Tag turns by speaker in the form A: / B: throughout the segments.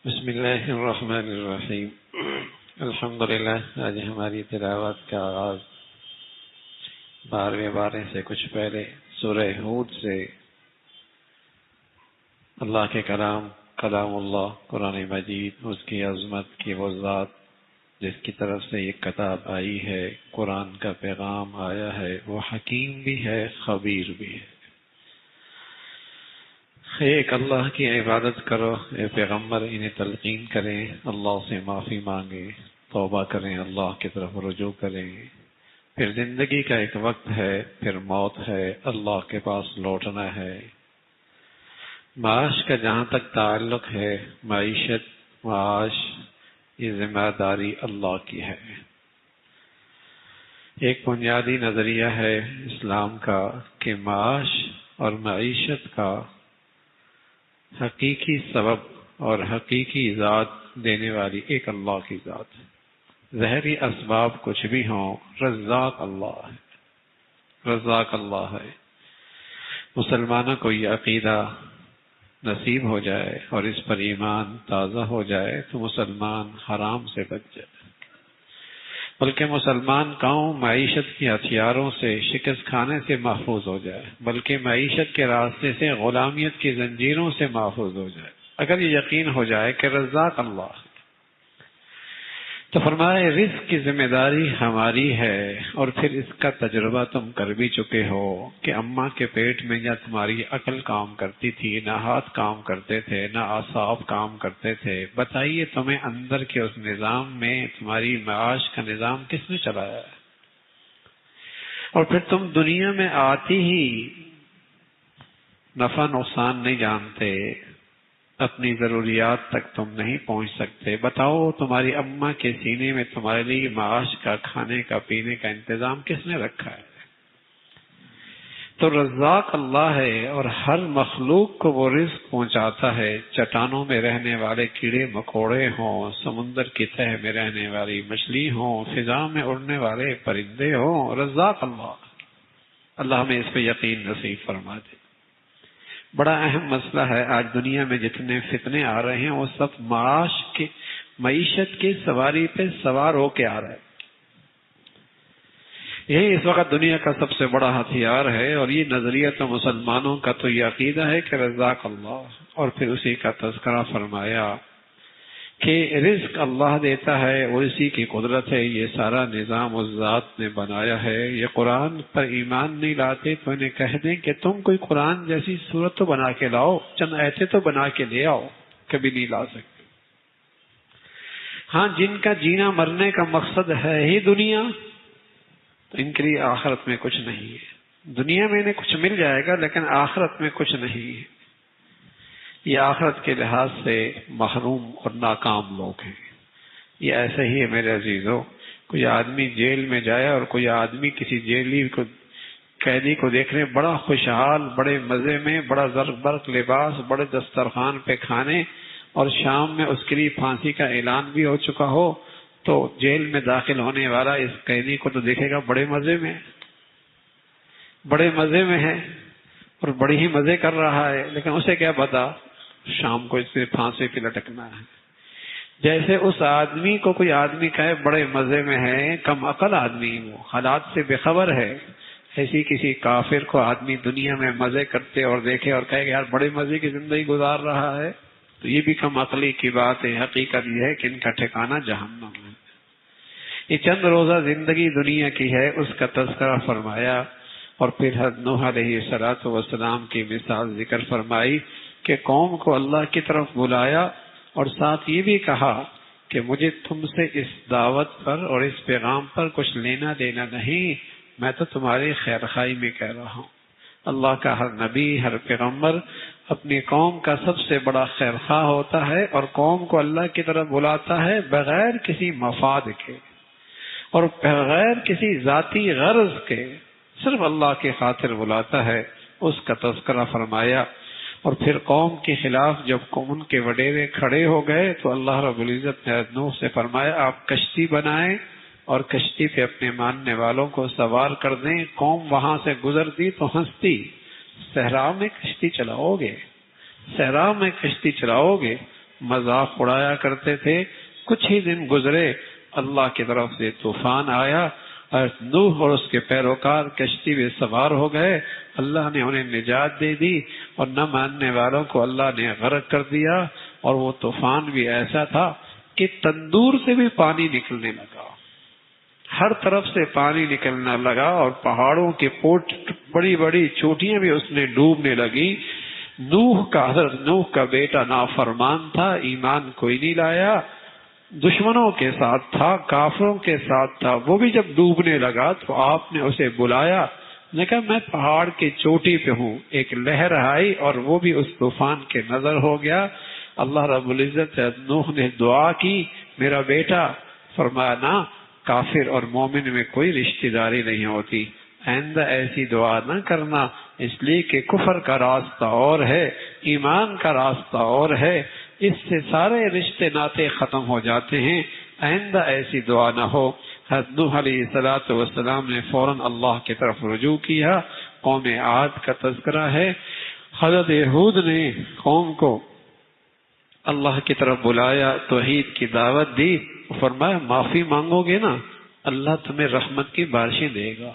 A: بسم اللہ الرحمن الرحیم۔ الحمدللہ، آج ہماری تلاوت کا آغاز 12ویں پارے سے کچھ پہلے سورہ ہود سے اللہ کے کلام اللہ قرآن مجید، اس کی عظمت کی وہ ذات جس کی طرف سے یہ کتاب آئی ہے، قرآن کا پیغام آیا ہے، وہ حکیم بھی ہے، خبیر بھی ہے۔ ایک اللہ کی عبادت کرو، اے پیغمبر انہیں تلقین کریں، اللہ سے معافی مانگیں، توبہ کریں، اللہ کی طرف رجوع کریں۔ پھر زندگی کا ایک وقت ہے، پھر موت ہے، اللہ کے پاس لوٹنا ہے۔ معاش کا جہاں تک تعلق ہے، معیشت، معاش، یہ ذمہ داری اللہ کی ہے۔ ایک بنیادی نظریہ ہے اسلام کا کہ معاش اور معیشت کا حقیقی سبب اور حقیقی ذات دینے والی ایک اللہ کی ذات ہے۔ ظاہری اسباب کچھ بھی ہوں، رزاق اللہ ہے، رزاق اللہ ہے۔ مسلمانوں کو یہ عقیدہ نصیب ہو جائے اور اس پر ایمان تازہ ہو جائے تو مسلمان حرام سے بچ جائے، بلکہ مسلمان قوم معیشت کے ہتھیاروں سے، شکست کھانے سے محفوظ ہو جائے، بلکہ معیشت کے راستے سے، غلامیت کی زنجیروں سے محفوظ ہو جائے۔ اگر یہ یقین ہو جائے کہ رزاق اللہ ہے تو فرمائے رزق کی ذمہ داری ہماری ہے۔ اور پھر اس کا تجربہ تم کر بھی چکے ہو کہ اماں کے پیٹ میں نہ تمہاری عقل کام کرتی تھی، نہ ہاتھ کام کرتے تھے، نہ اعصاب کام کرتے تھے۔ بتائیے تمہیں اندر کے اس نظام میں تمہاری معاش کا نظام کس نے چلایا ہے؟ اور پھر تم دنیا میں آتی ہی نفع نقصان نہیں جانتے، اپنی ضروریات تک تم نہیں پہنچ سکتے۔ بتاؤ تمہاری اماں کے سینے میں تمہارے لیے معاش کا، کھانے کا، پینے کا انتظام کس نے رکھا ہے؟ تو رزاق اللہ ہے، اور ہر مخلوق کو وہ رزق پہنچاتا ہے، چٹانوں میں رہنے والے کیڑے مکوڑے ہوں، سمندر کی تہ میں رہنے والی مچھلی ہوں، فضا میں اڑنے والے پرندے ہوں، رزاق اللہ ہمیں اس پہ یقین نصیب فرما دے۔ بڑا اہم مسئلہ ہے، آج دنیا میں جتنے فتنے آ رہے ہیں وہ سب معیشت کی سواری پہ سوار ہو کے آ رہے ہیں۔ یہی اس وقت دنیا کا سب سے بڑا ہتھیار ہے، اور یہ نظریہ تو مسلمانوں کا تو یہ عقیدہ ہے کہ رزاق اللہ، اور پھر اسی کا تذکرہ فرمایا کہ رزق اللہ دیتا ہے اور اسی کی قدرت ہے، یہ سارا نظام اس ذات نے بنایا ہے۔ یہ قرآن پر ایمان نہیں لاتے تو انہیں کہہ دیں کہ تم کوئی قرآن جیسی صورت تو بنا کے لاؤ، چند آیتیں تو بنا کے لے آؤ، کبھی نہیں لا سکتے۔ ہاں، جن کا جینا مرنے کا مقصد ہے ہی دنیا، تو ان کے لیے آخرت میں کچھ نہیں ہے۔ دنیا میں انہیں کچھ مل جائے گا لیکن آخرت میں کچھ نہیں ہے۔ یہ آخرت کے لحاظ سے محروم اور ناکام لوگ ہیں۔ یہ ایسے ہی ہے میرے عزیزوں، کوئی آدمی جیل میں جائے اور کوئی آدمی کسی جیلی کو، قیدی کو دیکھنے بڑا خوشحال، بڑے مزے میں، بڑا زرق برق لباس، بڑے دسترخوان پہ کھانے، اور شام میں اس کے لیے پھانسی کا اعلان بھی ہو چکا ہو، تو جیل میں داخل ہونے والا اس قیدی کو تو دیکھے گا بڑے مزے میں، بڑے مزے میں ہے اور بڑی ہی مزے کر رہا ہے، لیکن اسے کیا پتا شام کو اس سے پھانسی پہ لٹکنا ہے۔ جیسے اس آدمی کو کوئی آدمی کہے بڑے مزے میں ہے، کم عقل آدمی، وہ حالات سے بے خبر ہے، ایسی کسی کافر کو آدمی دنیا میں مزے کرتے اور دیکھے اور کہے کہ یار بڑے مزے کی زندگی گزار رہا ہے، تو یہ بھی کم عقلی کی بات ہے۔ حقیقت یہ ہے کہ ان کا ٹھکانہ جہنم ہے۔ یہ چند روزہ زندگی دنیا کی ہے، اس کا تذکرہ فرمایا، اور پھر حضرت نوح علیہ السلام کی مثال ذکر فرمائی کہ قوم کو اللہ کی طرف بلایا، اور ساتھ یہ بھی کہا کہ مجھے تم سے اس دعوت پر اور اس پیغام پر کچھ لینا دینا نہیں، میں تو تمہاری خیر خواہی میں کہہ رہا ہوں۔ اللہ کا ہر نبی، ہر پیغمبر اپنی قوم کا سب سے بڑا خیر خواہ ہوتا ہے، اور قوم کو اللہ کی طرف بلاتا ہے بغیر کسی مفاد کے اور بغیر کسی ذاتی غرض کے، صرف اللہ کی خاطر بلاتا ہے۔ اس کا تذکرہ فرمایا، اور پھر قوم کے خلاف جب ان کے وڈیرے کھڑے ہو گئے تو اللہ رب العزت نے نوح سے فرمایا آپ کشتی بنائیں اور کشتی پہ اپنے ماننے والوں کو سوار کر دیں۔ قوم وہاں سے گزرتی تو ہنستی، صحرا میں کشتی چلاؤ گے، صحرا میں کشتی چلاؤ گے مذاق اڑایا کرتے تھے. کچھ ہی دن گزرے، اللہ کی طرف سے طوفان آیا اور نوح اور اس کے پیروکار کشتی میں سوار ہو گئے. اللہ نے انہیں نجات دے دی اور نہ ماننے والوں کو اللہ نے غرق کر دیا. اور وہ طوفان بھی ایسا تھا کہ تندور سے بھی پانی نکلنے لگا، ہر طرف سے پانی نکلنا لگا اور پہاڑوں کے بڑی بڑی چوٹیاں بھی اس میں ڈوبنے لگی. حضرت نوح کا بیٹا نافرمان تھا، ایمان کوئی نہیں لایا، دشمنوں کے ساتھ تھا، کافروں کے ساتھ تھا. وہ بھی جب ڈوبنے لگا تو آپ نے اسے بلایا، نے کہا میں پہاڑ کی چوٹی پہ ہوں. ایک لہر آئی اور وہ بھی اس طوفان کے نظر ہو گیا. اللہ رب العزت نوح نے دعا کی، میرا بیٹا. فرمایا نہ، کافر اور مومن میں کوئی رشتہ داری نہیں ہوتی، آئندہ ایسی دعا نہ کرنا، اس لیے کہ کفر کا راستہ اور ہے، ایمان کا راستہ اور ہے، اس سے سارے رشتے ناطے ختم ہو جاتے ہیں، آئندہ ایسی دعا نہ ہو. حضرت نوح علیہ السلام نے فوراً اللہ کی طرف رجوع کیا. قوم عاد کا تذکرہ ہے. حضرت ہود نے قوم کو اللہ کی طرف بلایا، توحید کی دعوت دی. فرمایا معافی مانگو گے نا، اللہ تمہیں رحمت کی بارشیں دے گا.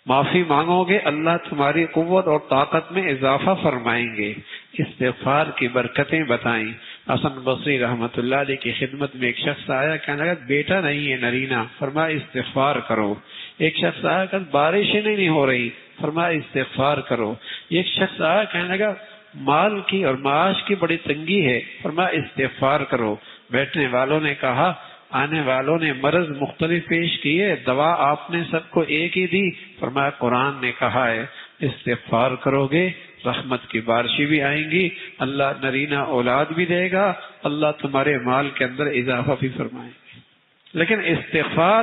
A: معافی مانگو گے، اللہ تمہاری قوت اور طاقت میں اضافہ فرمائیں گے. استغفار کی برکتیں بتائیں. حسن بصری رحمت اللہ علیہ کی خدمت میں ایک شخص آیا، کہنے لگا بیٹا نہیں ہے نرینا، فرمایا استغفار کرو. ایک شخص آیا کہ بارشیں نہیں ہو رہی، فرمایا استغفار کرو. ایک شخص آیا کہنے لگا مال کی اور معاش کی بڑی تنگی ہے، فرمایا استغفار کرو. بیٹھنے والوں نے کہا آنے والوں نے مرض مختلف پیش کیے، دوا آپ نے سب کو ایک ہی دی. فرمایا قرآن نے کہا ہے استغفار کرو گے رحمت کی بارشیں بھی آئیں گی، اللہ نرینہ اولاد بھی دے گا، اللہ تمہارے مال کے اندر اضافہ بھی فرمائیں گے. لیکن استغفار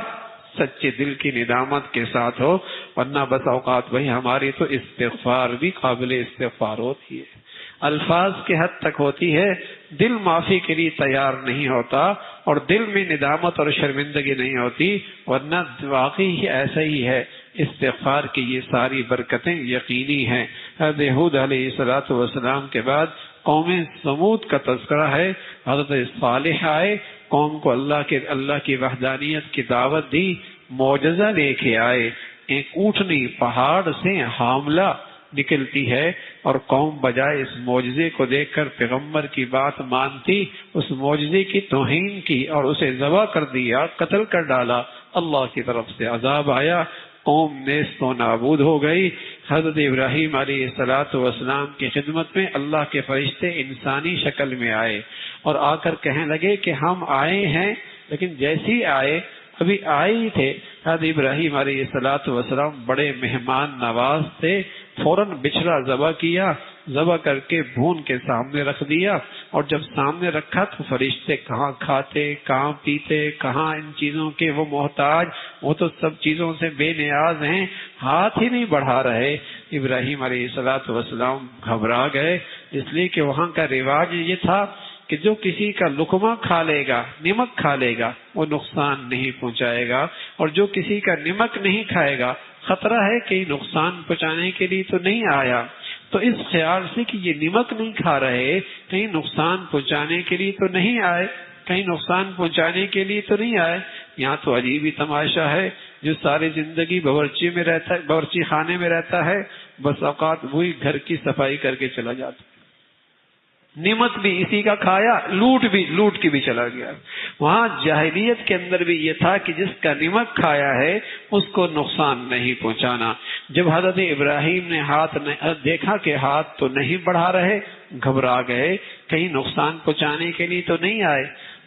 A: سچے دل کی ندامت کے ساتھ ہو، ورنہ بس اوقات بھائی ہماری تو استغفار بھی قابل استغفار ہوتی ہے، الفاظ کے حد تک ہوتی ہے، دل معافی کے لیے تیار نہیں ہوتا اور دل میں ندامت اور شرمندگی نہیں ہوتی. ورنہ واقعی ہی ایسا ہی ہے، استغفار کی یہ ساری برکتیں یقینی ہیں. حضرت ہود علیہ السلام کے بعد قوم سمود کا تذکرہ ہے. حضرت صالح آئے، قوم کو اللہ کی وحدانیت کی دعوت دی، معجزہ لے کے آئے. ایک اونٹنی پہاڑ سے حاملہ نکلتی ہے اور قوم بجائے اس معجزے کو دیکھ کر پیغمبر کی بات مانتی، اس معجزے کی توہین کی اور اسے ذبح کر دیا، قتل کر ڈالا. اللہ کی طرف سے عذاب آیا، قوم نیست و نابود ہو گئی. حضرت ابراہیم علیہ السلام کی خدمت میں اللہ کے فرشتے انسانی شکل میں آئے اور آ کر کہنے لگے کہ ہم آئے ہیں، لیکن جیسی آئے ابھی آئے ہی تھے. حضرت ابراہیم علیہ السلام بڑے مہمان نواز تھے، فوراً بچھڑا ذبح کیا، ذبح کر کے بھون کے سامنے رکھ دیا. اور جب سامنے رکھا تو فرشتے کہاں کھاتے، کہاں پیتے، کہاں ان چیزوں کے وہ محتاج، وہ تو سب چیزوں سے بے نیاز ہیں، ہاتھ ہی نہیں بڑھا رہے. ابراہیم علیہ السلام گھبرا گئے، اس لیے کہ وہاں کا رواج یہ تھا کہ جو کسی کا لقمہ کھا لے گا، نمک کھا لے گا، وہ نقصان نہیں پہنچائے گا، اور جو کسی کا نمک نہیں کھائے گا خطرہ ہے کہ نقصان پہنچانے کے لیے تو نہیں آیا. تو اس خیال سے کہ یہ نمک نہیں کھا رہے، کہیں نقصان پہنچانے کے لیے تو نہیں آئے، کہیں نقصان پہنچانے کے لیے تو نہیں آئے. یہاں تو عجیب ہی تماشا ہے، جو ساری زندگی باورچی خانے میں رہتا ہے، بس اوقات وہی گھر کی صفائی کر کے چلا جاتا، نعمت بھی اسی کا کھایا، لوٹ کے بھی چلا گیا. وہاں جاہلیت کے اندر بھی یہ تھا کہ جس کا نمک کھایا ہے اس کو نقصان نہیں پہنچانا. جب حضرت ابراہیم نے دیکھا کہ ہاتھ تو نہیں بڑھا رہے، گھبرا گئے، کہیں نقصان پہنچانے کے لیے تو نہیں آئے.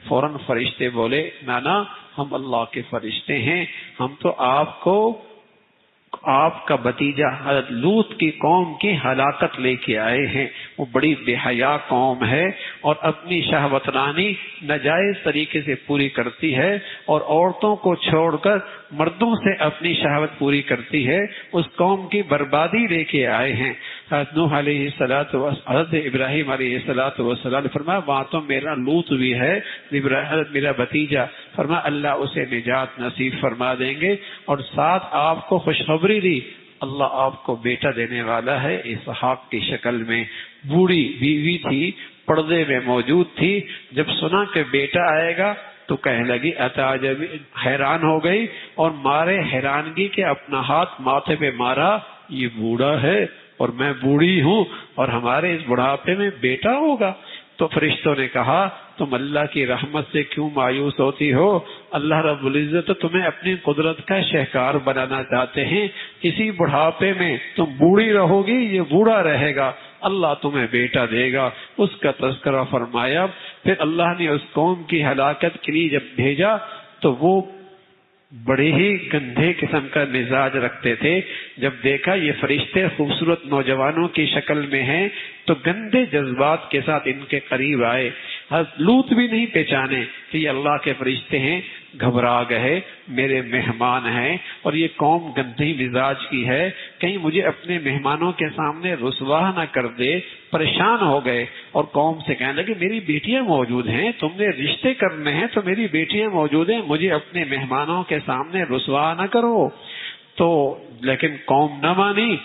A: فوراً فرشتے بولے نانا ہم اللہ کے فرشتے ہیں، ہم تو آپ کا بھتیجا حضرت لوط کی قوم کی ہلاکت لے کے آئے ہیں. وہ بڑی بے حیا قوم ہے اور اپنی شہوت رانی ناجائز طریقے سے پوری کرتی ہے اور عورتوں کو چھوڑ کر مردوں سے اپنی شہوت پوری کرتی ہے. اس قوم کی بربادی لے کے آئے ہیں. حضرت نوح علیہ حضرت ابراہیم علیہ السلام نے فرمایا وہاں تو میرا لوط بھی ہے، حضرت میرا بھتیجا. فرمایا اللہ اسے نجات نصیب فرما دیں گے. اور ساتھ آپ کو خوشخبری دی، اللہ آپ کو بیٹا دینے والا ہے اسحاق کی شکل میں. بوڑھی بیوی تھی، پردے میں موجود تھی، جب سنا کہ بیٹا آئے گا تو کہنے لگی اتعجب، حیران ہو گئی اور مارے حیرانگی کے اپنا ہاتھ ماتھے پہ مارا، یہ بوڑھا ہے اور میں بوڑھی ہوں اور ہمارے اس بڑھاپے میں بیٹا ہوگا؟ تو فرشتوں نے کہا تم اللہ کی رحمت سے کیوں مایوس ہوتی ہو؟ اللہ رب العزت تمہیں اپنی قدرت کا شہکار بنانا چاہتے ہیں، اسی بڑھاپے میں تم بوڑھی رہو گی، یہ بوڑھا رہے گا، اللہ تمہیں بیٹا دے گا۔ اس کا تذکرہ فرمایا۔ پھر اللہ نے اس قوم کی ہلاکت کے لیے جب بھیجا تو وہ بڑے ہی گندے قسم کا مزاج رکھتے تھے۔ جب دیکھا یہ فرشتے خوبصورت نوجوانوں کی شکل میں ہیں تو گندے جذبات کے ساتھ ان کے قریب آئے۔ حضرت لوط بھی نہیں پہچانے کہ یہ اللہ کے فرشتے ہیں، گھبرا گئے، میرے مہمان ہیں اور یہ قوم گندی مزاج کی ہے، کہیں مجھے اپنے مہمانوں کے سامنے رسوا نہ کر دے، پریشان ہو گئے اور قوم سے کہنے لگے میری بیٹیاں موجود ہیں، تم نے رشتے کرنے ہیں تو میری بیٹیاں موجود ہیں، مجھے اپنے مہمانوں کے سامنے رسوا نہ کرو۔ تو لیکن قوم نہ مانی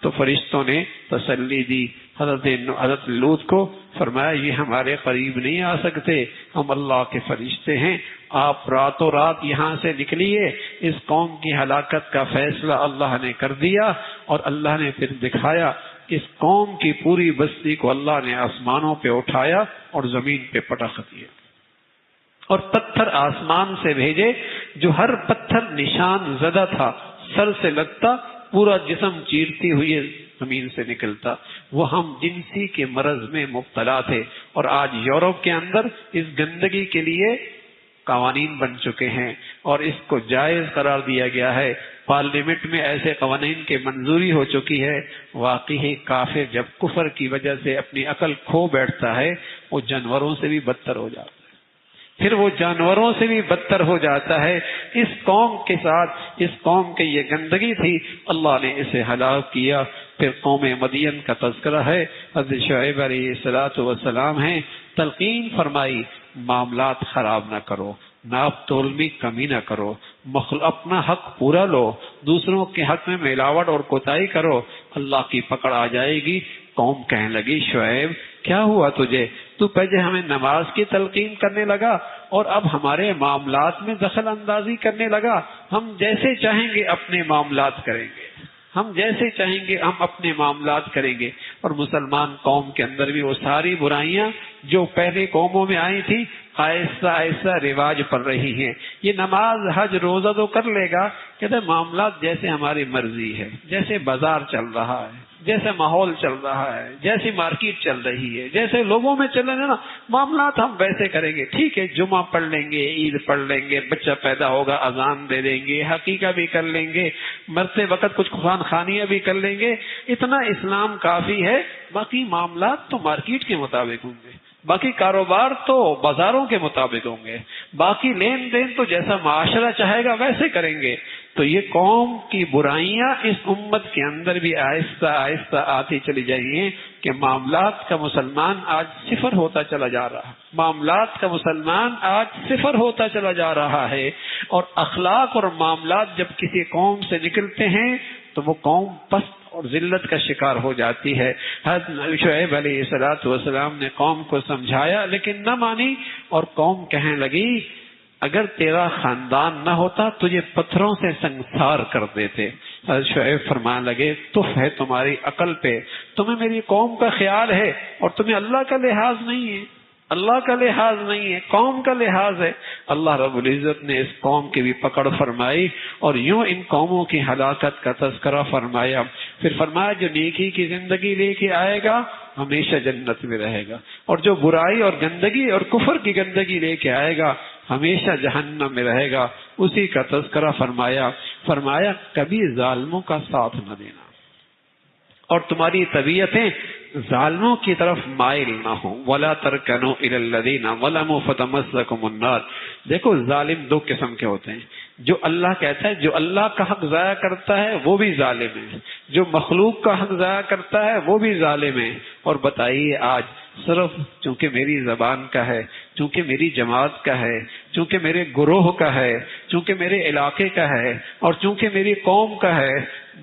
A: تو فرشتوں نے تسلی دی حضرت لوط کو، فرمایا یہ ہمارے قریب نہیں آ سکتے، ہم اللہ کے فرشتے ہیں، آپ راتوں رات یہاں سے نکلیے۔ اس قوم کی ہلاکت کا فیصلہ اللہ نے کر دیا اور اللہ نے پھر دکھایا، اس قوم کی پوری بستی کو اللہ نے آسمانوں پہ اٹھایا اور زمین پہ پٹخ دیا اور پتھر آسمان سے بھیجے، جو ہر پتھر نشان زدہ تھا، سر سے لگتا، پورا جسم چیرتی ہوئی زمین سے نکلتا۔ وہ ہم جنسی کے مرض میں مبتلا تھے اور آج یورپ کے اندر اس گندگی کے لیے قوانین بن چکے ہیں اور اس کو جائز قرار دیا گیا ہے، پارلیمنٹ میں ایسے قوانین کی منظوری ہو چکی ہے۔ واقعی کافر جب کفر کی وجہ سے اپنی عقل کھو بیٹھتا ہے وہ جانوروں سے بھی بدتر ہو جاتا ہے، پھر وہ جانوروں سے بھی بدتر ہو جاتا ہے۔ اس قوم کے ساتھ اس قوم کی یہ گندگی تھی، اللہ نے اسے ہلاک کیا۔ پھر قوم مدین کا تذکرہ ہے، حضرت شعیب علیہ السلام ہیں، تلقین فرمائی معاملات خراب نہ کرو، ناپ تول میں کمی نہ کرو، اپنا حق پورا لو، دوسروں کے حق میں ملاوٹ اور کوتاہی کرو، اللہ کی پکڑ آ جائے گی۔ قوم کہنے لگی شعیب کیا ہوا تجھے؟ تو پہلے ہمیں نماز کی تلقین کرنے لگا اور اب ہمارے معاملات میں دخل اندازی کرنے لگا۔ ہم جیسے چاہیں گے اپنے معاملات کریں گے، ہم جیسے چاہیں گے ہم اپنے معاملات کریں گے۔ اور مسلمان قوم کے اندر بھی وہ ساری برائیاں جو پہلے قوموں میں آئی تھی آہستہ آہستہ رواج پڑ رہی ہیں۔ یہ نماز حج روزہ تو کر لے گا، کہتے ہیں معاملات جیسے ہماری مرضی ہے، جیسے بازار چل رہا ہے، جیسے ماحول چل رہا ہے، جیسی مارکیٹ چل رہی ہے، جیسے لوگوں میں چل رہے ہیں نا معاملات ہم ویسے کریں گے۔ ٹھیک ہے، جمعہ پڑھ لیں گے، عید پڑھ لیں گے، بچہ پیدا ہوگا اذان دے دیں گے، حقیقہ بھی کر لیں گے، مرتے وقت کچھ خان خانیاں بھی کر لیں گے، اتنا اسلام کافی ہے۔ باقی معاملات تو مارکیٹ کے مطابق ہوں گے، باقی کاروبار تو بازاروں کے مطابق ہوں گے، باقی لین دین تو جیسا معاشرہ چاہے گا ویسے کریں گے۔ تو یہ قوم کی برائیاں اس امت کے اندر بھی آہستہ آہستہ آتی چلی جائیں گی کہ معاملات کا مسلمان آج صفر ہوتا چلا جا رہا ہے، معاملات کا مسلمان آج صفر ہوتا چلا جا رہا ہے۔ اور اخلاق اور معاملات جب کسی قوم سے نکلتے ہیں تو وہ قوم پست اور ذلت کا شکار ہو جاتی ہے۔ حضرت شعیب علیہ السلام نے قوم کو سمجھایا لیکن نہ مانی، اور قوم کہنے لگی اگر تیرا خاندان نہ ہوتا تجھے پتھروں سے سنگسار کر دیتے۔ حضرت شعیب فرمانے لگے تف ہے تمہاری عقل پہ، تمہیں میری قوم کا خیال ہے اور تمہیں اللہ کا لحاظ نہیں ہے، اللہ کا لحاظ نہیں ہے، قوم کا لحاظ ہے۔ اللہ رب العزت نے اس قوم کی بھی پکڑ فرمائی اور یوں ان قوموں کی ہلاکت کا تذکرہ فرمایا۔ پھر فرمایا جو نیکی کی زندگی لے کے آئے گا ہمیشہ جنت میں رہے گا، اور جو برائی اور گندگی اور کفر کی گندگی لے کے آئے گا ہمیشہ جہنم میں رہے گا۔ اسی کا تذکرہ فرمایا کبھی ظالموں کا ساتھ نہ دینا اور تمہاری طبیعتیں ظالموں کی طرف مائل نہ ہوں۔ وَلَا تَرْكَنُوا إِلَى الَّذِينَ ظَلَمُوا فَتَمَسَّكُمُ النَّارُ۔ دیکھو ظالم دو قسم کے ہوتے ہیں، جو اللہ کہتا ہے جو اللہ کا حق ضائع کرتا ہے وہ بھی ظالم ہے، جو مخلوق کا حق ضائع کرتا ہے وہ بھی ظالم ہے۔ اور بتائیے آج صرف چونکہ میری زبان کا ہے، چونکہ میری جماعت کا ہے، چونکہ میرے گروہ کا ہے، چونکہ میرے علاقے کا ہے اور چونکہ میری قوم کا ہے،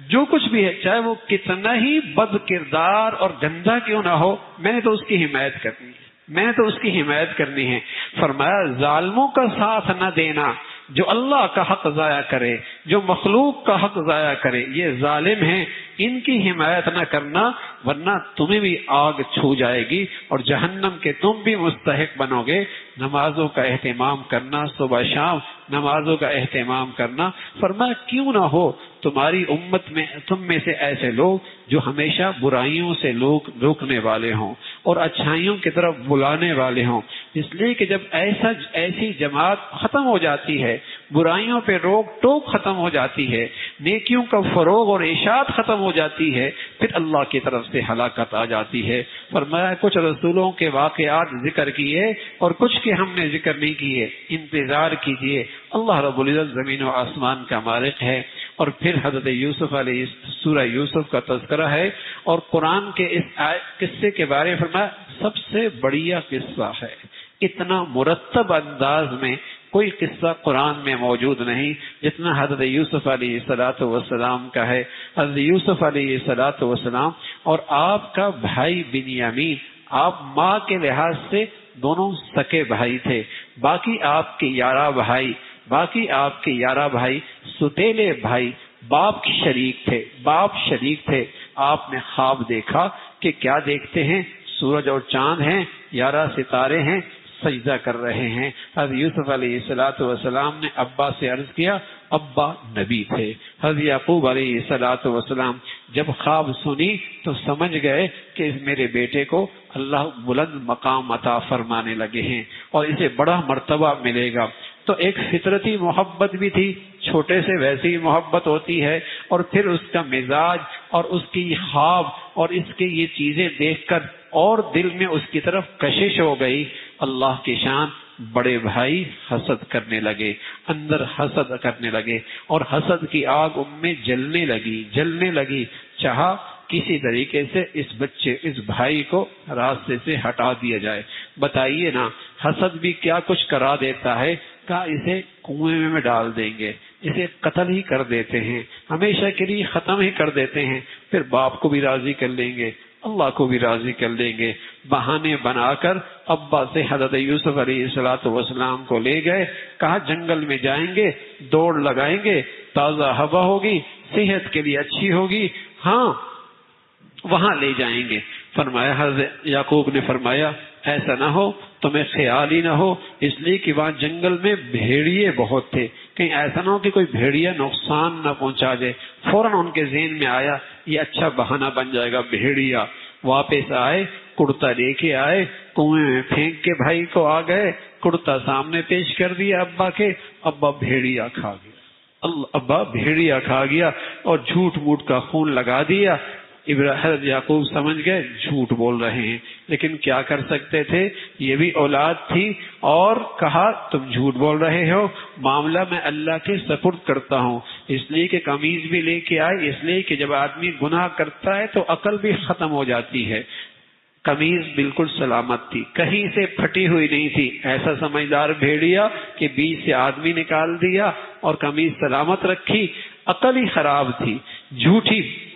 A: جو کچھ بھی ہے چاہے وہ کتنا ہی بد کردار اور گندا کیوں نہ ہو میں نے تو اس کی حمایت کرنی ہے، میں تو اس کی حمایت کرنی ہے۔ فرمایا ظالموں کا ساتھ نہ دینا، جو اللہ کا حق ضائع کرے، جو مخلوق کا حق ضائع کرے، یہ ظالم ہیں، ان کی حمایت نہ کرنا، ورنہ تمہیں بھی آگ چھو جائے گی اور جہنم کے تم بھی مستحق بنو گے۔ نمازوں کا اہتمام کرنا، صبح شام نمازوں کا اہتمام کرنا۔ فرمایا کیوں نہ ہو تمہاری امت میں، تم میں سے ایسے لوگ جو ہمیشہ برائیوں سے لوگ روکنے والے ہوں اور اچھائیوں کی طرف بلانے والے ہوں۔ اس لیے کہ جب ایسی جماعت ختم ہو جاتی ہے، برائیوں پہ روک ٹوک ختم ہو جاتی ہے، نیکیوں کا فروغ اور اشاعت ختم ہو جاتی ہے، پھر اللہ کی طرف سے ہلاکت آ جاتی ہے۔ فرمایا کچھ رسولوں کے واقعات ذکر کیے اور کچھ کے ہم نے ذکر نہیں کیے، انتظار کیجئے، اللہ رب العزت زمین و آسمان کا مالک ہے۔ اور پھر حضرت یوسف علیہ سورہ یوسف کا تذکرہ ہے، اور قرآن کے اس قصے کے بارے میں فرمایا سب سے بڑھیا قصہ ہے۔ اتنا مرتب انداز میں کوئی قصہ قرآن میں موجود نہیں جتنا حضرت یوسف علیہ السلام کا ہے۔ حضرت یوسف علیہ السلام اور آپ کا بھائی بنیامین، آپ ماں کے لحاظ سے دونوں سکے بھائی تھے، باقی آپ کے 11 بھائی ستیلے بھائی، باپ شریک تھے۔ آپ نے خواب دیکھا کہ کیا دیکھتے ہیں؟ سورج اور چاند ہیں، 11 ستارے ہیں، سجدہ کر رہے ہیں۔ حضرت یوسف علیہ السلام نے ابا سے عرض کیا، ابا نبی تھے۔ حضرت یعقوب علیہ السلام جب خواب سنی تو سمجھ گئے کہ میرے بیٹے کو اللہ بلند مقام عطا فرمانے لگے ہیں اور اسے بڑا مرتبہ ملے گا۔ تو ایک فطرتی محبت بھی تھی، چھوٹے سے ویسی ہی محبت ہوتی ہے، اور پھر اس کا مزاج اور اس کی خواب اور اس کی یہ چیزیں دیکھ کر اور دل میں اس کی طرف کشش ہو گئی۔ اللہ کی شان، بڑے بھائی حسد کرنے لگے، اندر حسد کرنے لگے، اور حسد کی آگ ان میں جلنے لگی۔ چاہا کسی طریقے سے اس بھائی کو راستے سے ہٹا دیا جائے۔ بتائیے نا، حسد بھی کیا کچھ کرا دیتا ہے، کہا اسے کنویں میں ڈال دیں گے، اسے قتل ہی کر دیتے ہیں، ہمیشہ کے لیے ختم ہی کر دیتے ہیں، پھر باپ کو بھی راضی کر لیں گے، اللہ کو بھی راضی کر لیں گے۔ بہانے بنا کر ابا سے حضرت یوسف علیہ السلام کو لے گئے، کہا جنگل میں جائیں گے، دوڑ لگائیں گے، تازہ ہوا ہوگی، صحت کے لیے اچھی ہوگی، ہاں وہاں لے جائیں گے۔ فرمایا حضرت یعقوب نے فرمایا ایسا نہ ہو، تمہیں خیال ہی نہ ہو، اس لیے کہ وہاں جنگل میں بھیڑیے بہت تھے، کہیں ایسا نہ ہو کہ کوئی بھیڑیا نقصان نہ پہنچا دے۔ فوراً ان کے ذہن میں آیا یہ اچھا بہانہ بن جائے گا۔ بھیڑیا واپس آئے، کرتا لے کے آئے، کنویں میں پھینک کے بھائی کو آ گئے، کرتا سامنے پیش کر دیا ابا کے، ابا بھیڑیا کھا گیا اور جھوٹ موٹ کا خون لگا دیا۔ حضرت یعقوب سمجھ گئے جھوٹ بول رہے ہیں، لیکن کیا کر سکتے تھے، یہ بھی اولاد تھی، اور کہا تم جھوٹ بول رہے ہو، معاملہ میں اللہ کے سپرد کرتا ہوں۔ اس لیے کہ قمیض بھی لے کے آئے، اس لیے کہ جب آدمی گناہ کرتا ہے تو عقل بھی ختم ہو جاتی ہے۔ قمیض بالکل سلامت تھی، کہیں سے پھٹی ہوئی نہیں تھی۔ ایسا سمجھدار بھیڑیا کہ بیچ سے آدمی نکال دیا اور قمیض سلامت رکھی، عقل ہی خراب تھی،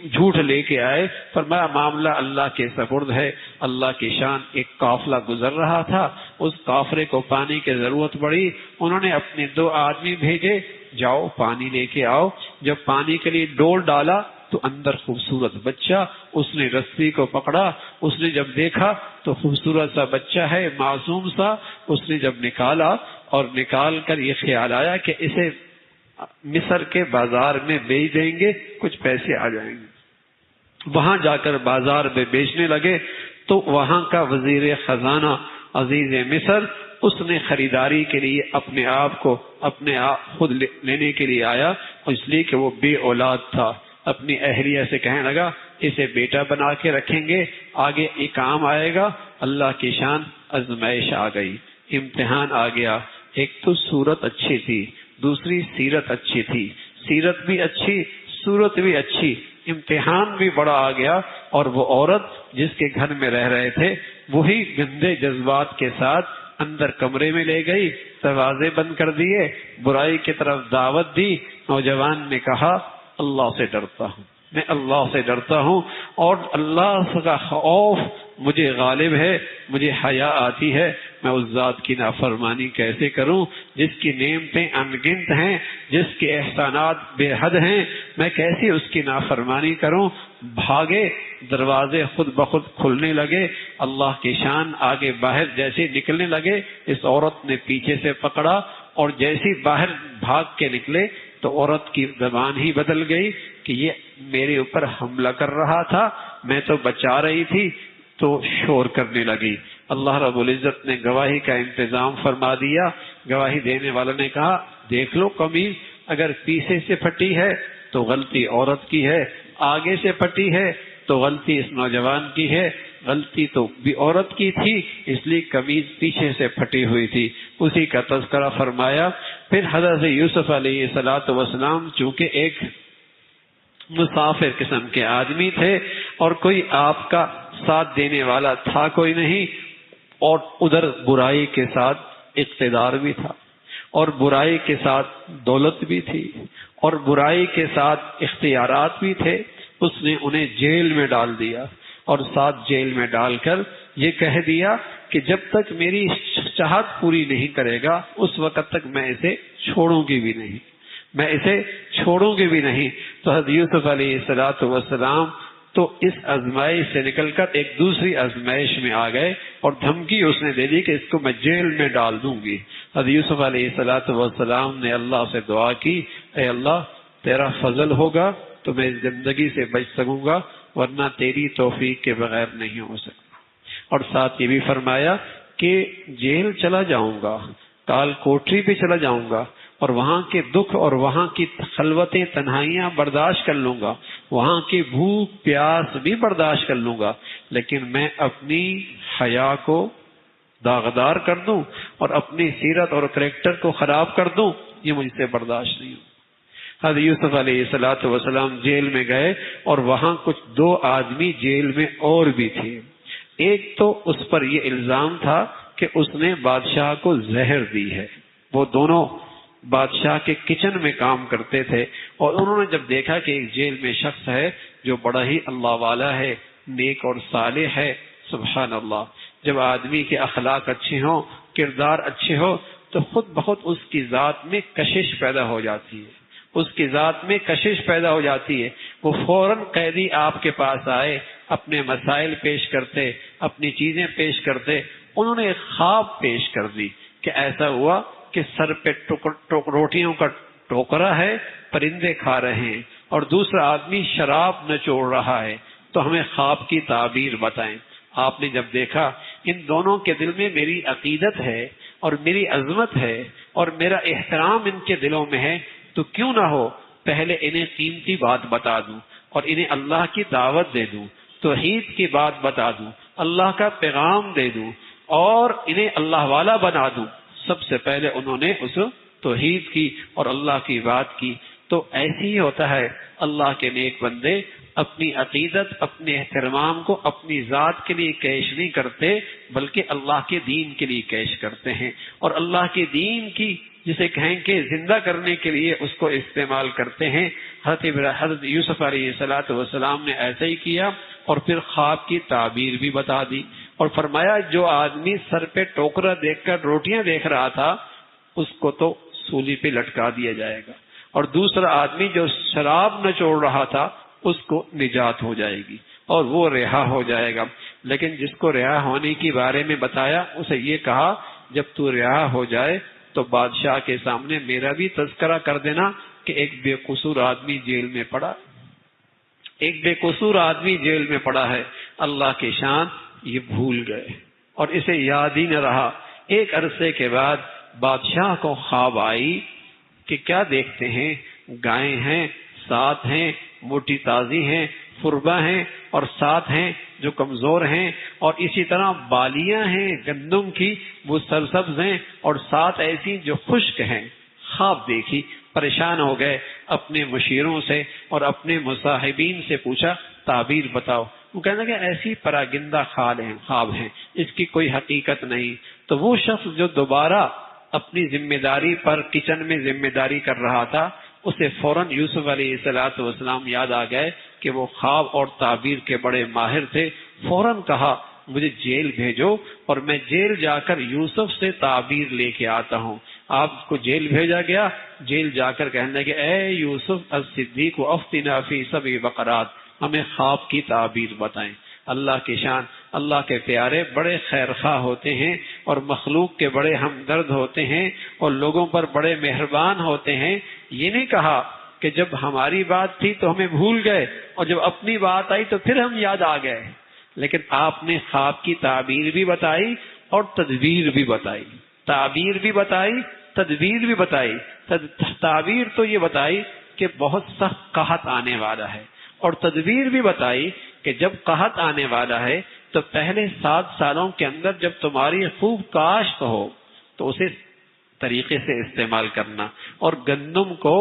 A: جھوٹ لے کے آئے۔ فرمایا معاملہ اللہ کے سپرد ہے، اللہ کی شان۔ ایک قافلہ گزر رہا تھا، اس قافلے کو پانی کی ضرورت پڑی، انہوں نے اپنے 2 آدمی بھیجے، جاؤ پانی لے کے آؤ۔ جب پانی کے لیے ڈول ڈالا تو اندر خوبصورت بچہ، اس نے رسی کو پکڑا، اس نے جب دیکھا تو خوبصورت سا بچہ ہے، معصوم سا، اس نے جب نکالا اور نکال کر یہ خیال آیا کہ اسے مصر کے بازار میں بیچ دیں گے، کچھ پیسے آ جائیں گے۔ وہاں جا کر بازار میں بیچنے لگے تو وہاں کا وزیر خزانہ عزیز مصر، اس نے خریداری کے لیے اپنے آپ کو خود لینے کے لیے آیا، اس لیے کہ وہ بے اولاد تھا۔ اپنی اہلیہ سے کہنے لگا اسے بیٹا بنا کے رکھیں گے، آگے یہ کام آئے گا۔ اللہ کی شان، آزمائش آ گئی، امتحان آ گیا۔ ایک تو صورت اچھی تھی، دوسری سیرت اچھی تھی، سیرت بھی اچھی، صورت بھی اچھی، امتحان بھی بڑا آ گیا۔ اور وہ عورت جس کے گھر میں رہ رہے تھے وہی گندے جذبات کے ساتھ اندر کمرے میں لے گئی، دروازے بند کر دیے، برائی کی طرف دعوت دی۔ نوجوان نے کہا اللہ سے ڈرتا ہوں، میں اللہ سے ڈرتا ہوں اور اللہ کا خوف مجھے غالب ہے، مجھے حیا آتی ہے، میں اس ذات کی نافرمانی کیسے کروں جس کی نعمتیں انگنت ہیں، جس کے احسانات بے حد ہیں، میں کیسے اس کی نافرمانی کروں؟ بھاگے، دروازے خود بخود کھلنے لگے، اللہ کی شان آگے باہر جیسے نکلنے لگے، اس عورت نے پیچھے سے پکڑا اور جیسے باہر بھاگ کے نکلے تو عورت کی زبان ہی بدل گئی کہ یہ میرے اوپر حملہ کر رہا تھا، میں تو بچا رہی تھی، تو شور کرنے لگی۔ اللہ رب العزت نے گواہی کا انتظام فرما دیا۔ گواہی دینے والوں نے کہا دیکھ لو قمیض اگر پیچھے سے پھٹی ہے تو غلطی عورت کی ہے، آگے سے پھٹی ہے تو غلطی اس نوجوان کی ہے، غلطی تو بھی عورت کی تھی اس لیے قمیض پیچھے سے پھٹی ہوئی تھی، اسی کا تذکرہ فرمایا۔ پھر حضرت یوسف علیہ السلام چونکہ ایک مسافر قسم کے آدمی تھے اور کوئی آپ کا ساتھ دینے والا تھا کوئی نہیں، اور ادھر برائی کے ساتھ اقتدار بھی تھا اور برائی کے ساتھ دولت بھی تھی اور برائی کے ساتھ اختیارات بھی تھے، اس نے انہیں جیل میں ڈال دیا اور ساتھ جیل میں ڈال کر یہ کہہ دیا کہ جب تک میری چاہت پوری نہیں کرے گا اس وقت تک میں اسے چھوڑوں گی بھی نہیں، میں اسے چھوڑوں گی بھی نہیں۔ تو حضرت یوسف علیہ السلام تو اس آزمائش سے نکل کر ایک دوسری آزمائش میں آ گئے اور دھمکی اس نے دے دی کہ اس کو میں جیل میں ڈال دوں گی۔ حضرت یوسف علیہ السلام نے اللہ سے دعا کی، اے اللہ تیرا فضل ہوگا تو میں اس زندگی سے بچ سکوں گا، ورنہ تیری توفیق کے بغیر نہیں ہو سکتا۔ اور ساتھ یہ بھی فرمایا کہ جیل چلا جاؤں گا، کال کوٹری پہ چلا جاؤں گا اور وہاں کے دکھ اور وہاں کی خلوتیں تنہائیاں برداشت کر لوں گا، وہاں کی بھوک پیاس بھی برداشت کر لوں گا، لیکن میں اپنی حیا کو داغدار کر دوں اور اپنی سیرت اور کریکٹر کو خراب کر دوں، یہ مجھ سے برداشت نہیں ہو۔ حضرت یوسف علیہ السلام جیل میں گئے اور وہاں کچھ دو آدمی جیل میں اور بھی تھے۔ ایک تو اس پر یہ الزام تھا کہ اس نے بادشاہ کو زہر دی ہے، وہ دونوں بادشاہ کے کچن میں کام کرتے تھے اور انہوں نے جب دیکھا کہ ایک جیل میں شخص ہے جو بڑا ہی اللہ والا ہے، نیک اور صالح ہے، سبحان اللہ، جب آدمی کے اخلاق اچھے ہوں، کردار اچھے ہو تو خود بخود اس کی ذات میں کشش پیدا ہو جاتی ہے، اس کی ذات میں کشش پیدا ہو جاتی ہے۔ وہ فوراً قیدی آپ کے پاس آئے، اپنے مسائل پیش کرتے، اپنی چیزیں پیش کرتے۔ انہوں نے ایک خواب پیش کر دی کہ ایسا ہوا کہ سر پہ روٹیوں کا ٹوکرا ہے، پرندے کھا رہے ہیں، اور دوسرا آدمی شراب نچوڑ رہا ہے، تو ہمیں خواب کی تعبیر بتائیں۔ آپ نے جب دیکھا ان دونوں کے دل میں میری عقیدت ہے اور میری عظمت ہے اور میرا احترام ان کے دلوں میں ہے، تو کیوں نہ ہو پہلے انہیں قیمتی بات بتا دوں اور انہیں اللہ کی دعوت دے دوں، توحید کی بات بتا دوں، اللہ کا پیغام دے دوں اور انہیں اللہ والا بنا دوں۔ سب سے پہلے انہوں نے اس توحید کی اور اللہ کی بات کی۔ تو ایسے ہی ہوتا ہے، اللہ کے نیک بندے اپنی عقیدت، اپنے احترام کو اپنی ذات کے لیے کیش نہیں کرتے بلکہ اللہ کے دین کے لیے کیش کرتے ہیں، اور اللہ کے دین کی جسے کہیں کہ زندہ کرنے کے لیے اس کو استعمال کرتے ہیں۔ حضرت یوسف علیہ السلام نے ایسا ہی کیا اور پھر خواب کی تعبیر بھی بتا دی اور فرمایا جو آدمی سر پہ ٹوکرا دیکھ کر روٹیاں دیکھ رہا تھا اس کو تو سولی پہ لٹکا دیا جائے گا، اور دوسرا آدمی جو شراب نچوڑ رہا تھا اس کو نجات ہو جائے گی اور وہ رہا ہو جائے گا۔ لیکن جس کو رہا ہونے کے بارے میں بتایا اسے یہ کہا جب تو رہا ہو جائے تو بادشاہ کے سامنے میرا بھی تذکرہ کر دینا کہ ایک بے قصور آدمی جیل میں پڑا، ایک بے قصور آدمی جیل میں پڑا ہے۔ اللہ کی شان یہ بھول گئے اور اسے یاد ہی نہ رہا۔ ایک عرصے کے بعد بادشاہ کو خواب آئی کہ کیا دیکھتے ہیں، گائیں ہیں، سات ہیں، موٹی تازی ہیں، فربا ہیں اور سات ہیں جو کمزور ہیں، اور اسی طرح بالیاں ہیں گندم کی وہ سرسبز ہیں، اور سات ایسی جو خشک ہیں۔ خواب دیکھی، پریشان ہو گئے، اپنے مشیروں سے اور اپنے مصاحبین سے پوچھا تعبیر بتاؤ۔ وہ کہنے لگے ایسی پراگندہ خواب ہیں، اس کی کوئی حقیقت نہیں۔ تو وہ شخص جو دوبارہ اپنی ذمہ داری پر کچن میں ذمہ داری کر رہا تھا اسے فوراً یوسف علیہ السلام یاد آ گئے کہ وہ خواب اور تعبیر کے بڑے ماہر تھے. فوراً کہا مجھے جیل بھیجو اور میں جیل جا کر یوسف سے تعبیر لے کے آتا ہوں. آپ کو جیل بھیجا گیا. جیل جا کر کہنے لگے اے یوسف الصدیق افتنا فی سبع بقرات، ہمیں خواب کی تعبیر بتائیں. اللہ کی شان، اللہ کے پیارے بڑے خیرخواہ ہوتے ہیں اور مخلوق کے بڑے ہمدرد ہوتے ہیں اور لوگوں پر بڑے مہربان ہوتے ہیں. یہ نہیں کہا کہ جب ہماری بات تھی تو ہمیں بھول گئے اور جب اپنی بات آئی تو پھر ہم یاد آ گئے، لیکن آپ نے خواب کی تعبیر بھی بتائی اور تدبیر بھی بتائی. تعبیر بھی بتائی، تدبیر بھی بتائی. تعبیر تو یہ بتائی کہ بہت سخت قحط آنے والا ہے، اور تدبیر بھی بتائی کہ جب قحط آنے والا ہے تو پہلے 7 سالوں کے اندر جب تمہاری خوب کاشت ہو تو اسے طریقے سے استعمال کرنا، اور گندم کو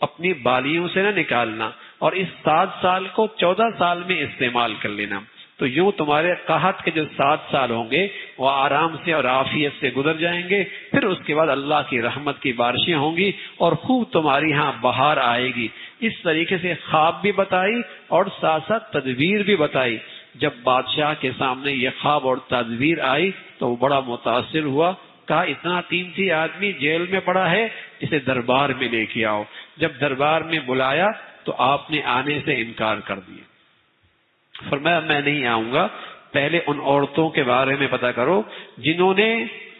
A: اپنی بالیوں سے نہ نکالنا، اور اس 7 سال کو 14 سال میں استعمال کر لینا. تو یوں تمہارے قحط کے جو 7 سال ہوں گے وہ آرام سے اور عافیت سے گزر جائیں گے. پھر اس کے بعد اللہ کی رحمت کی بارشیں ہوں گی اور خوب تمہاری ہاں بہار آئے گی. اس طریقے سے خواب بھی بتائی اور ساتھ ساتھ تدبیر بھی بتائی. جب بادشاہ کے سامنے یہ خواب اور تدبیر آئی تو وہ بڑا متاثر ہوا. کہا اتنا قیمتی آدمی جیل میں پڑا ہے، اسے دربار میں لے کے آؤ. جب دربار میں بلایا تو آپ نے آنے سے انکار کر دیا. فرمایا میں نہیں آؤں گا، پہلے ان عورتوں کے بارے میں پتہ کرو جنہوں نے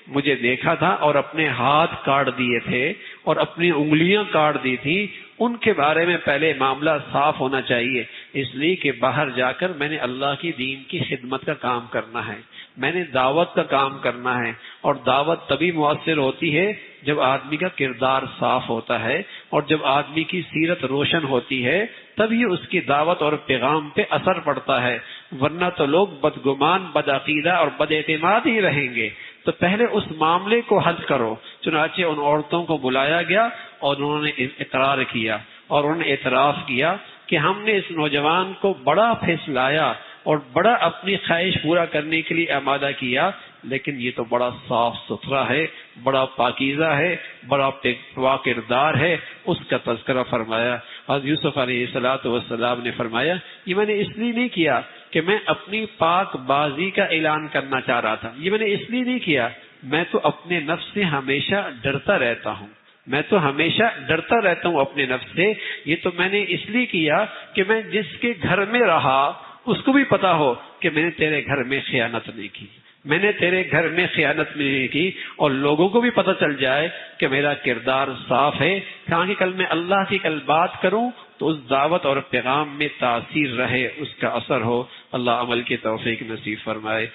A: مجھے دیکھا تھا اور اپنے ہاتھ کاٹ دیے تھے اور اپنی انگلیاں کاٹ دی تھی. ان کے بارے میں پہلے معاملہ صاف ہونا چاہیے، اس لیے کہ باہر جا کر میں نے اللہ کی دین کی خدمت کا کام کرنا ہے، میں نے دعوت کا کام کرنا ہے. اور دعوت تبھی مؤثر ہوتی ہے جب آدمی کا کردار صاف ہوتا ہے اور جب آدمی کی سیرت روشن ہوتی ہے تبھی اس کی دعوت اور پیغام پہ اثر پڑتا ہے. ورنہ تو لوگ بدگمان، بدعقیدہ اور بد اعتماد ہی رہیں گے. تو پہلے اس معاملے کو حل کرو. چنانچہ ان عورتوں کو بلایا گیا اور انہوں نے اقرار کیا اور انہوں نے اعتراف کیا کہ ہم نے اس نوجوان کو بڑا پھسلایا اور بڑا اپنی خواہش پورا کرنے کے لیے آمادہ کیا، لیکن یہ تو بڑا صاف ستھرا ہے، بڑا پاکیزہ ہے، بڑا تقویٰ کردار ہے. اس کا تذکرہ فرمایا. حضرت یوسف علیہ السلام نے فرمایا یہ میں نے اس لیے نہیں کیا کہ میں اپنی پاک بازی کا اعلان کرنا چاہ رہا تھا، یہ میں نے اس لیے نہیں کیا، میں تو اپنے نفس سے ہمیشہ ڈرتا رہتا ہوں، میں تو ہمیشہ ڈرتا رہتا ہوں اپنے نفس سے. یہ تو میں نے اس لیے کیا کہ میں جس کے گھر میں رہا اس کو بھی پتا ہو کہ میں نے تیرے گھر میں خیانت نہیں کی، میں نے تیرے گھر میں خیانت نہیں کی، اور لوگوں کو بھی پتہ چل جائے کہ میرا کردار صاف ہے، تاکہ کل میں اللہ کی کل بات کروں تو اس دعوت اور پیغام میں تاثیر رہے، اس کا اثر ہو. اللہ عمل کی توفیق نصیب فرمائے.